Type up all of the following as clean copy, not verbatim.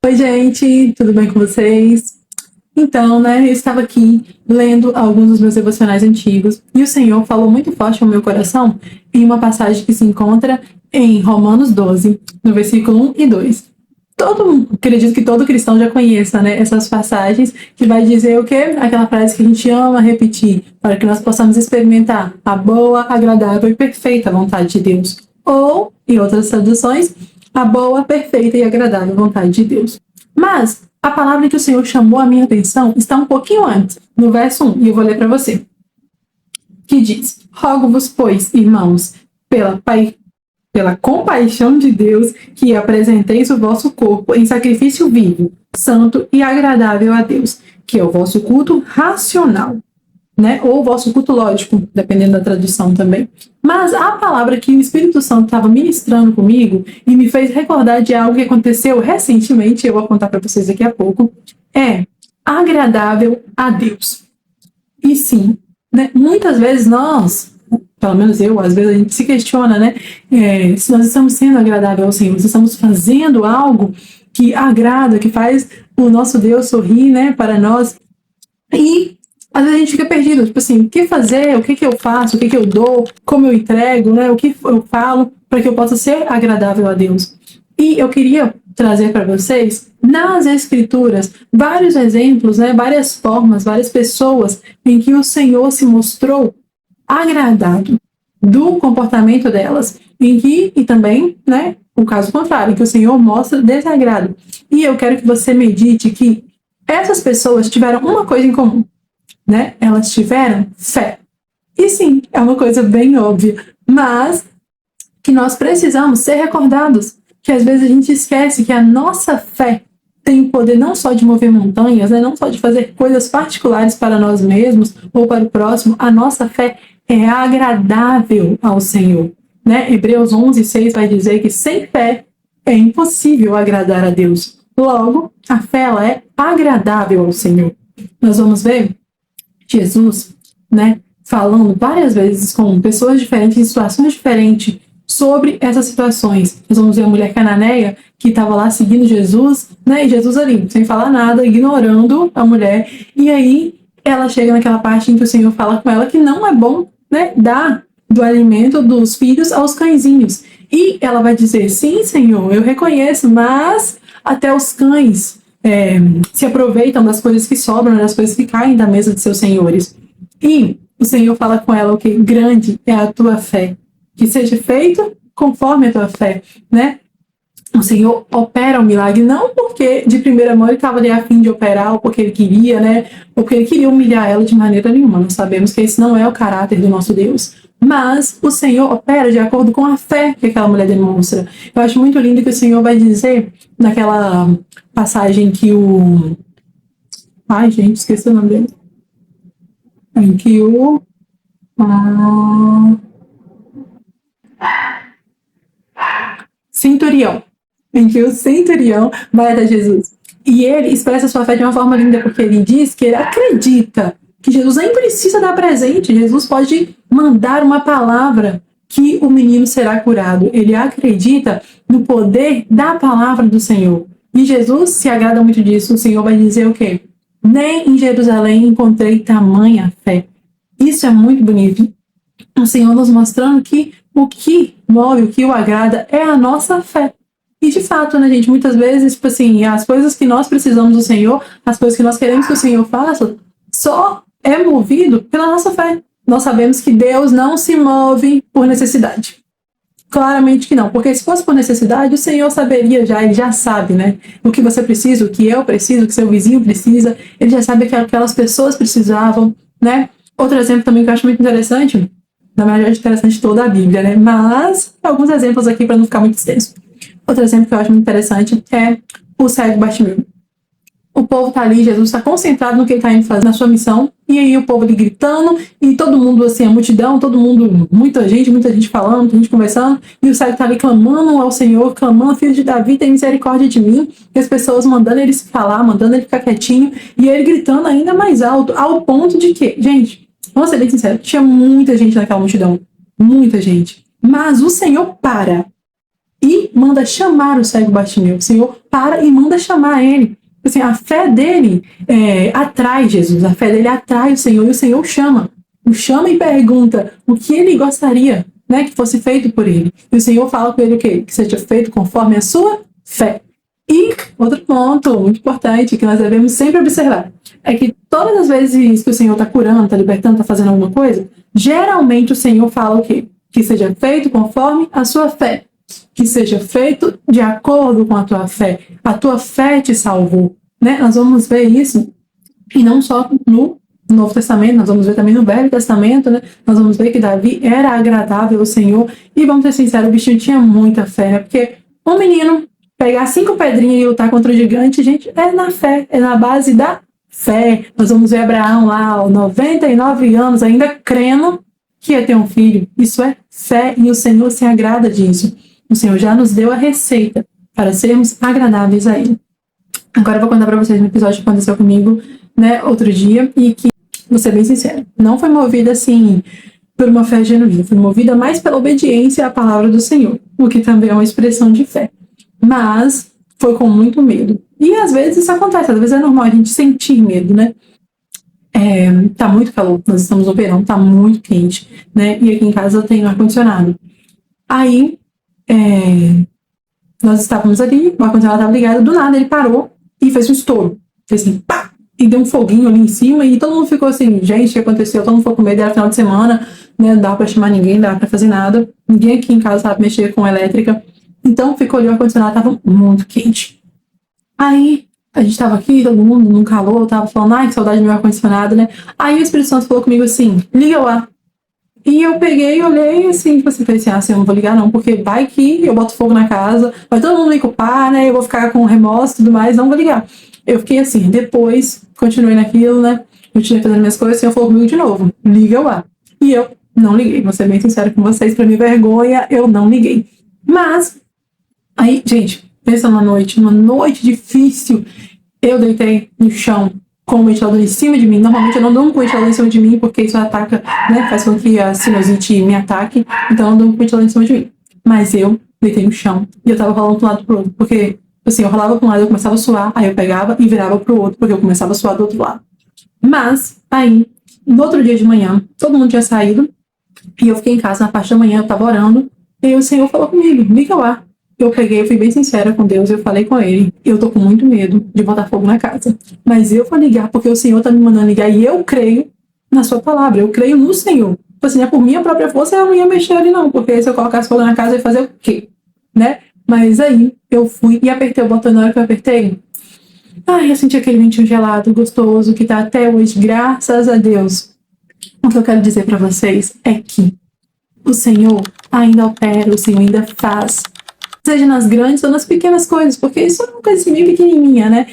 Oi, gente, tudo bem com vocês? Então, eu estava aqui lendo alguns dos meus devocionais antigos e o Senhor falou muito forte no meu coração em uma passagem que se encontra em Romanos 12, no versículo 1 e 2. Acredito que todo cristão já conheça, essas passagens que vai dizer o quê? Aquela frase que a gente ama repetir, para que nós possamos experimentar a boa, agradável e perfeita vontade de Deus. Ou, em outras traduções, a boa, perfeita e agradável vontade de Deus. Mas a palavra que o Senhor chamou a minha atenção está um pouquinho antes, no verso 1, e eu vou ler para você. Que diz: Rogo-vos, pois, irmãos, pela compaixão de Deus, que apresenteis o vosso corpo em sacrifício vivo, santo e agradável a Deus, que é o vosso culto racional, ou o vosso culto lógico, dependendo da tradução também. Mas a palavra que o Espírito Santo estava ministrando comigo e me fez recordar de algo que aconteceu recentemente, eu vou contar para vocês daqui a pouco, é agradável a Deus. E sim, muitas vezes nós, pelo menos eu, às vezes a gente se questiona, se nós estamos sendo agradável ao Senhor, se estamos fazendo algo que agrada, que faz o nosso Deus sorrir, para nós. E às vezes a gente fica perdido, tipo assim, o que fazer, o que eu faço, o que eu dou, como eu entrego, o que eu falo para que eu possa ser agradável a Deus. E eu queria trazer para vocês, nas Escrituras, vários exemplos, várias formas, várias pessoas em que o Senhor se mostrou agradado do comportamento delas, e também, o caso contrário, que o Senhor mostra desagrado. E eu quero que você medite que essas pessoas tiveram uma coisa em comum, elas tiveram fé. E sim, é uma coisa bem óbvia, mas que nós precisamos ser recordados, que às vezes a gente esquece que a nossa fé tem o poder não só de mover montanhas, não só de fazer coisas particulares para nós mesmos ou para o próximo, a nossa fé é agradável ao Senhor. Hebreus 11:6 vai dizer que sem fé é impossível agradar a Deus. Logo, a fé ela é agradável ao Senhor. Nós vamos ver Jesus, falando várias vezes com pessoas diferentes, em situações diferentes, sobre essas situações. Nós vamos ver a mulher cananeia que estava lá seguindo Jesus, e Jesus ali, sem falar nada, ignorando a mulher. E aí ela chega naquela parte em que o Senhor fala com ela que não é bom, dar do alimento dos filhos aos cãezinhos. E ela vai dizer: sim, Senhor, eu reconheço, mas até os cães se aproveitam das coisas que sobram, das coisas que caem da mesa de seus senhores. E o Senhor fala com ela que grande é a tua fé, que seja feito conforme a tua fé, O Senhor opera o milagre, não porque de primeira mão ele estava ali a fim de operar, ou porque ele queria, ou porque ele queria humilhar ela de maneira nenhuma. Nós sabemos que esse não é o caráter do nosso Deus. Mas o Senhor opera de acordo com a fé que aquela mulher demonstra. Eu acho muito lindo que o Senhor vai dizer, naquela passagem que o... Ai, gente, esqueci o nome dele. Em que o... Centurião. Em que o centurião vai até Jesus. E ele expressa sua fé de uma forma linda, porque ele diz que ele acredita que Jesus nem precisa dar presente. Jesus pode mandar uma palavra que o menino será curado. Ele acredita no poder da palavra do Senhor. E Jesus se agrada muito disso. O Senhor vai dizer o quê? Nem em Jerusalém encontrei tamanha fé. Isso é muito bonito. O Senhor nos mostrando que o que move, o que o agrada é a nossa fé. E de fato, gente, muitas vezes, as coisas que nós precisamos do Senhor, as coisas que nós queremos que o Senhor faça, só é movido pela nossa fé. Nós sabemos que Deus não se move por necessidade. Claramente que não, porque se fosse por necessidade, o Senhor saberia já, ele já sabe, o que você precisa, o que eu preciso, o que seu vizinho precisa, ele já sabe o que aquelas pessoas precisavam, Outro exemplo também que eu acho muito interessante, na verdade interessante toda a Bíblia, mas alguns exemplos aqui para não ficar muito extenso. Outro exemplo que eu acho muito interessante é o cego Bartimeu. O povo está ali, Jesus está concentrado no que ele está indo fazer na sua missão, e aí o povo ali gritando, e todo mundo, assim, a multidão, todo mundo, muita gente falando, muita gente conversando, e o cego está ali clamando ao Senhor, clamando: filho de Davi, tem misericórdia de mim, e as pessoas mandando ele se falar, mandando ele ficar quietinho, e ele gritando ainda mais alto, ao ponto de que, gente, vamos ser bem sinceros, tinha muita gente naquela multidão, muita gente, mas o Senhor para e manda chamar o cego Bartimeu. O Senhor para e manda chamar ele. Assim, a fé dele atrai Jesus, a fé dele atrai o Senhor, e o Senhor o chama e pergunta o que ele gostaria, né, que fosse feito por ele. E o Senhor fala com ele o quê? Que seja feito conforme a sua fé. E outro ponto muito importante que nós devemos sempre observar é que todas as vezes que o Senhor está curando, está libertando, está fazendo alguma coisa, geralmente o Senhor fala o quê? Que seja feito conforme a sua fé. Que seja feito de acordo com a tua fé. A tua fé te salvou, né? Nós vamos ver isso, e não só no Novo Testamento, nós vamos ver também no Velho Testamento, né? Nós vamos ver que Davi era agradável ao Senhor, e vamos ser sinceros, o bichinho tinha muita fé, né? Porque um menino pegar 5 pedrinhas e lutar contra o gigante, gente, é na fé, é na base da fé. Nós vamos ver Abraão lá, aos 99 anos, ainda crendo que ia ter um filho. Isso é fé, e o Senhor se agrada disso. O Senhor já nos deu a receita para sermos agradáveis a Ele. Agora eu vou contar para vocês um episódio que aconteceu comigo, né, outro dia, e que, vou ser bem sincera, não foi movida assim por uma fé genuína, foi movida mais pela obediência à palavra do Senhor, o que também é uma expressão de fé. Mas foi com muito medo. E às vezes isso acontece, às vezes é normal a gente sentir medo, né? Tá muito calor, nós estamos no verão, tá muito quente, né? E aqui em casa eu tenho ar-condicionado. Aí, nós estávamos ali, o ar-condicionado estava ligado, do nada ele parou e fez um estouro. Fez assim, pá! E deu um foguinho ali em cima, e todo mundo ficou assim, gente, o que aconteceu? Todo mundo ficou com medo, era final de semana, né? Não dava pra chamar ninguém, não dava pra fazer nada. Ninguém aqui em casa sabe mexer com elétrica. Então ficou ali, o ar-condicionado estava muito quente. Aí, a gente tava aqui, todo mundo num calor, tava falando, ai, que saudade do meu ar-condicionado, né? Aí o Espírito Santo falou comigo assim, liga lá. E eu peguei, olhei assim, tipo assim, falei assim, eu não vou ligar não, porque vai que eu boto fogo na casa, vai todo mundo me culpar, né? Eu vou ficar com remorso e tudo mais, não vou ligar. Eu fiquei assim, depois, continuei naquilo, né? Continuei fazendo minhas coisas, e eu falou comigo de novo, liga lá. E eu não liguei, vou ser bem sincera com vocês, pra minha vergonha, eu não liguei. Mas, aí, gente, pensa numa noite difícil, eu deitei no chão com o ventilador em cima de mim. Normalmente eu não durmo com o ventilador em cima de mim, porque isso ataca, né, faz com que a sinusite me ataque, então eu não durmo com o ventilador em cima de mim. Mas eu deitei no chão, e eu tava rolando de um lado pro outro, porque, assim, eu rolava pra um lado, eu começava a suar, aí eu pegava e virava pro outro, porque eu começava a suar do outro lado. Mas, aí, no outro dia de manhã, todo mundo tinha saído, e eu fiquei em casa na parte da manhã, eu tava orando, e o Senhor falou comigo, liga lá. Eu peguei, eu fui bem sincera com Deus, eu falei com ele, eu tô com muito medo de botar fogo na casa, mas eu vou ligar porque o Senhor tá me mandando ligar, e eu creio na sua palavra, eu creio no Senhor. Tipo assim, por minha própria força eu não ia mexer ali não, porque se eu colocasse fogo na casa eu ia fazer o quê? Né? Mas aí eu fui e apertei o botão, na hora que eu apertei, eu senti aquele ventinho gelado, gostoso, que tá até hoje, graças a Deus. O que eu quero dizer pra vocês é que o Senhor ainda opera, o Senhor ainda faz, seja nas grandes ou nas pequenas coisas, porque isso é uma coisa assim, meio pequenininha, né?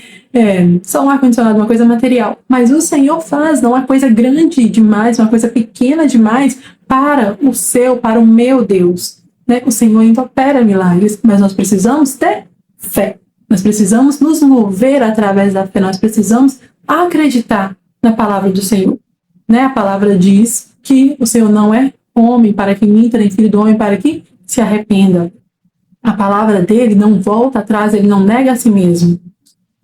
Só um ar-condicionado, uma coisa material. Mas o Senhor faz, não é uma coisa grande demais, uma coisa pequena demais para para o meu Deus. Né? O Senhor ainda opera milagres, mas nós precisamos ter fé. Nós precisamos nos mover através da fé, nós precisamos acreditar na palavra do Senhor. Né? A palavra diz que o Senhor não é homem para que minta, nem filho do homem para que se arrependa. A palavra dele não volta atrás, ele não nega a si mesmo.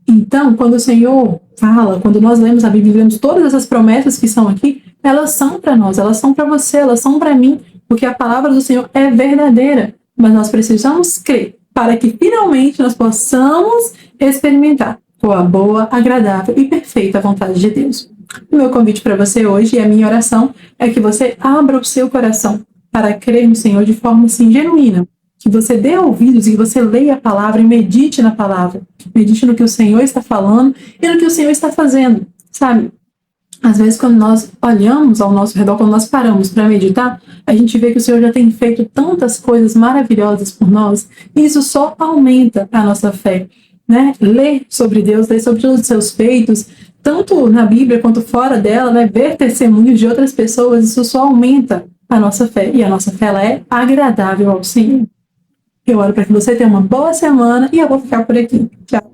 Então, quando o Senhor fala, quando nós lemos a Bíblia, vemos todas essas promessas que são aqui, elas são para nós, elas são para você, elas são para mim, porque a palavra do Senhor é verdadeira. Mas nós precisamos crer para que finalmente nós possamos experimentar com a boa, agradável e perfeita vontade de Deus. O meu convite para você hoje e a minha oração é que você abra o seu coração para crer no Senhor de forma assim, genuína. Que você dê ouvidos e que você leia a palavra e medite na palavra. Medite no que o Senhor está falando e no que o Senhor está fazendo, sabe? Às vezes, quando nós olhamos ao nosso redor, quando nós paramos para meditar, a gente vê que o Senhor já tem feito tantas coisas maravilhosas por nós, e isso só aumenta a nossa fé, né? Ler sobre Deus, ler sobre todos os seus feitos, tanto na Bíblia quanto fora dela, né? Ver testemunhos de outras pessoas, isso só aumenta a nossa fé, e a nossa fé ela é agradável ao Senhor. Eu oro para que você tenha uma boa semana e eu vou ficar por aqui. Tchau.